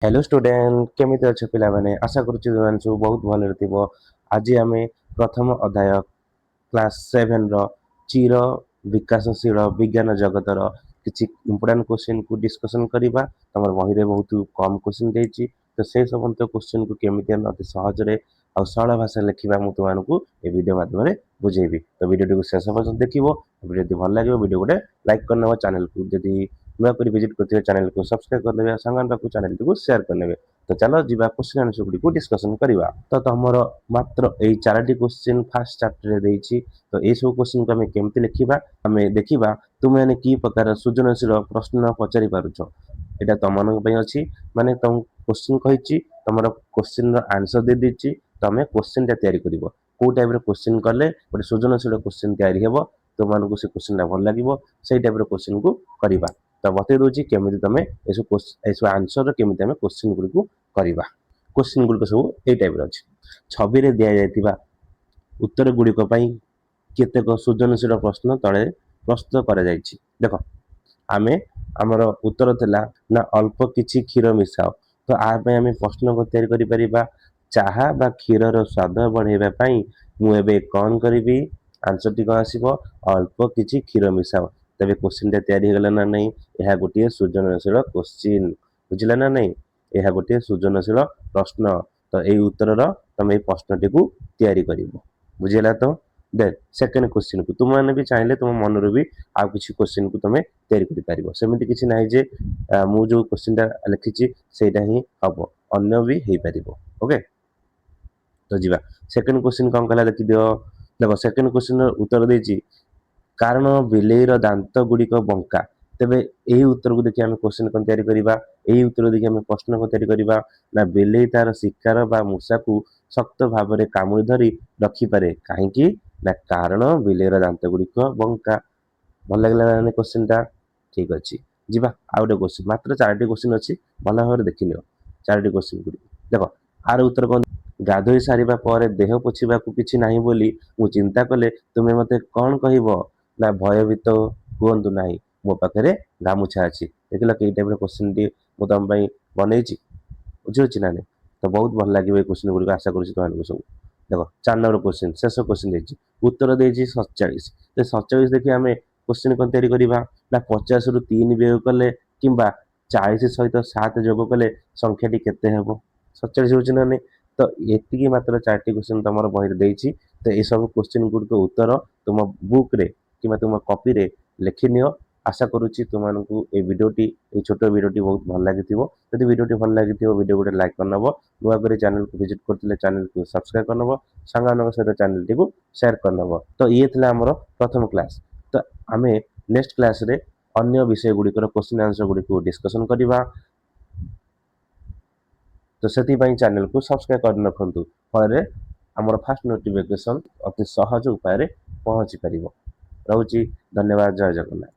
Hello student केमिति अच्छे पिला माने आशा करूची तुमने सब बहुत भले थिबो। आज आमे प्रथम अध्याय क्लास 7 रो चिर विकासशील विज्ञान जगतर किछि इंपोर्टेंट क्वेश्चन को डिस्कशन करिबा। तमर बही रे बहुत कम क्वेश्चन देछि, तो से सबंत क्वेश्चन को केमिति हम अति सहज रे और सरल भाषा लिखिबा मु तुमनको ए वीडियो माध्यम रे बुझेबी। तो वीडियो को शेष पर्यंत देखिबो। वीडियो यदि भल लागिबो वीडियो गोटे लाइक करनबो, चैनल को यदि नुआ कर विजिट करते चैनल को सब्सक्राइब करदेबे, संगन पाखु चैनल को शेयर करनेबे। तो चलो जीवा क्वेश्चन आंसर गुडी को डिस्कशन करिवा। तो हमर मात्र एई चारटी क्वेश्चन फर्स्ट चैप्टर रे देछि। तो ए सब क्वेश्चन को हमें केमति लिखिबा हमें देखिबा। तुम माने की प्रकार सृजनशील प्रश्न पचारि पारुछो एटा तमनक पय अछि। माने तुम क्वेश्चन कहिछि तमरो क्वेश्चन रो आंसर दे दिछि, तमे क्वेश्चन टा तयारी करिवो। को टाइप रो क्वेश्चन करले गोटे सृजनशील क्वेश्चन तयारी हेबो, तुमनको से क्वेश्चन टा भल लागिवो, सेही टाइप रो क्वेश्चन को करिबा। तो बते दोछि केमिति तमे एसो आंसर केमिति हमें क्वेश्चन गुडी को करिबा। क्वेश्चन गुडी को सब ए टाइप रो अछि। छवि रे दिया जायतिबा उत्तर गुडी को पई केतेक सृजनशील प्रश्न तळे प्रस्तुत करा जायछि। देखो आमे हमर उत्तर थिला ना अल्प किछि क्षीर मिसाओ। तो आ पे हमें प्रश्न को तयारी करि परिबा। चाहा बा क्षीर रो स्वाद बढ़ेबा पई मु एबे कोन करिवि, आंसर टी कोन आसीबो अल्प किछि क्षीर मिसाओ। तबे क्वेश्चन टा तयारी हेगला ना नहीं, यह गोटे सृजनशील क्वेश्चन बुझिला ना नहीं, यह गोटे सृजनशील प्रश्न। तो ए उत्तर रो तमे ए प्रश्न टी को तयारी करिवो, बुझिला। तो देन सेकंड क्वेश्चन को तुम माने भी चाहिले तुम मन रो भी आ किछि क्वेश्चन को तमे तयारी करि पारिबो। सेमिति किछि नाही जे मु जो क्वेश्चन टा लिखिछि सेटा ही हबो, अन्य भी हेइ पारिबो। ओके तो जीवा सेकंड क्वेश्चन कोन कला देखि दियो। देखो सेकंड क्वेश्चन रो उत्तर देछि कारण बिलेईर दांत गुड़िक बंका। तेबे यही उत्तर को देखिए हमें क्वेश्चन कौन तैयारी करिबा। यही उत्तर देखिए हमें प्रश्न को तैयारी करिबा ना बिलेई तार शिकार बा मूषा को शक्त भाव में कामुड़ी धरी रखी पारे काहेकि ना कारण बिलेईर दांत गुड़िक बंका। भल लागला ना क्वेश्चन टा, ठीक अछि। जीवा आ गोटे क्वेश्चन, मात्र चारटी क्वेश्चन अछि, भल भाव देखि लियो चारटी क्वेश्चन गुडी। देखो आर उत्तर कौन, गाधोई सारिबा पर देह पोछिबा को किछि नाही बोली मु चिंता कले तुमे मते कोन कहिबो ना भयभीत हुअन्तु नाही, मो पाखरे गामुछा अछि। देखिला कि टाइप रो क्वेश्चन टी मु तम पई बनेछि, बुझियोछि ना नहीं। तो बहुत भल लागिबो ए क्वेश्चन गुडी को, आशा करूछि तुमनको सब। देखो 4 नंबर क्वेश्चन शेष क्वेश्चन देछि, उत्तर देछि 47। तो 47 देखि हमें क्वेश्चन कोन तयारी करिबा ना 50 रु 3 वियोग कले किंबा 40 सहित 7 जोग कले संख्या टी केते हेबो 47 होछि ना नहीं। तो एतिकी मात्र 4टी क्वेश्चन तमर बही रे देछि। तो ए सब क्वेश्चन गुडी को उत्तर तुम बुक रे कि तुम कॉपी रे लिखि नियो। आशा करूची तुमको ए वीडियोटी ए छोट वीडियोटी बहुत भल लागिथिबो। यदि वीडियोटी भल लागिथिबो वीडियो गोटे लाइक करनबो, नुआ करे चैनल को विजिट करथिले चैनल को सब्सक्राइब करनबो, संगानक सहित चैनल टी को शेयर करनबो। तो ये थिला हमरो प्रथम क्लास। तो आमे नेक्स्ट क्लास रे अन्य विषय गुडी कर क्वेश्चन आंसर गुडी को डिस्कशन करिबा। तो सेति पई चैनल को सब्सक्राइब कर रखंतु, फळे हमर फास्ट नोटिफिकेशन अति सहज उपाय रे पहुंची परिबो। रहूची धन्यवाद, जय जगन्नाथ।